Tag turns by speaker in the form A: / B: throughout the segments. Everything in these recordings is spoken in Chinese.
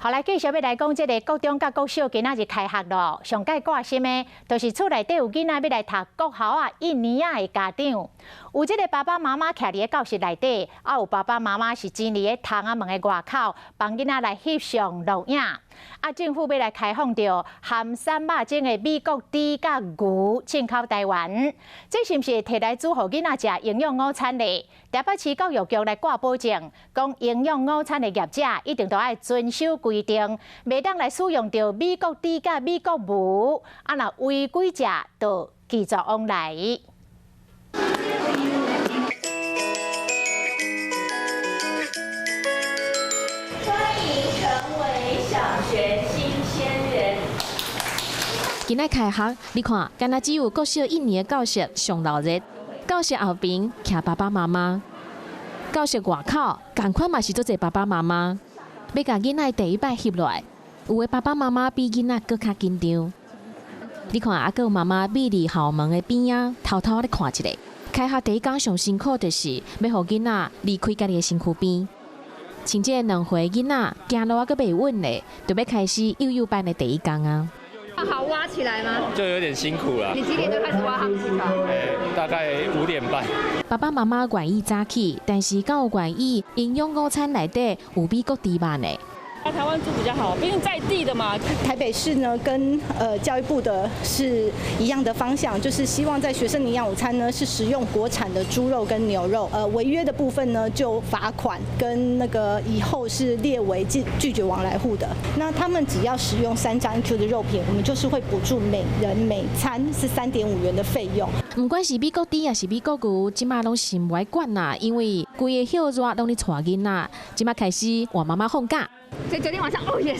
A: 后来继续要来讲，这个国中甲国小今仔日开学咯，上届挂心的，就是厝内底有囡仔要来读国校啊，1年的家长，有这个爸爸妈妈徛伫个教室内底，啊有爸爸妈妈是站伫个窗仔门的外口，帮囡仔来翕相录影。啊，政府要来开放着含3肉精的美国猪甲牛进口台湾，这是毋是摕来煮互囡仔食营养午餐呢？台北市教育局来挂保证，讲营养午餐的业者一定都要遵守规定，袂当来使用着美国猪甲美国牛，啊若违规者，就继续往来。
B: 今仔开学，你看，敢若只有国小1年的教室上闹热，教室后边徛爸爸妈妈，教室外口同款嘛是做侪爸爸妈妈，要甲囡仔第一摆翕落来，有的爸爸妈妈比囡仔搁较紧张。你看，还有妈妈秘伫校门的边仔，偷偷咧看一下。开学第一天上辛苦，就是要互囡仔离开家己的身躯边。像这2岁囡仔行路还阁袂稳咧，就要开始幼幼班的第一天啊。
C: 好挖起来吗？
D: 就有点辛苦了。
C: 你几点就开始挖航起床？
D: 大概5点半。
B: 爸爸妈妈愿意早起，但是敢有愿意营养午餐内底有美国猪肉呢？
E: 台湾猪比较好，毕竟在地的嘛。
F: 台北市呢跟教育部的是一样的方向，就是希望在学生营养午餐呢是食用国产的猪肉跟牛肉，违约的部分呢就罚款，跟那个以后是列为拒绝往来户的。那他们只要食用3张 1Q 的肉品，我们就是会补助每人每餐是3.5元的费用。
B: 不管是美国猪也是美国牛，即马拢是唔爱管啦，因为规个休热拢咧带囡仔，即马开始换妈妈放假。
C: 所以昨天晚上yes，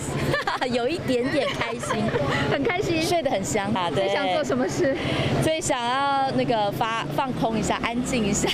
G: 有一点点开心，
C: 很开心，
G: 睡得很香啊。
C: 最想做什么事？
G: 最想要那个放空一下，安静一下。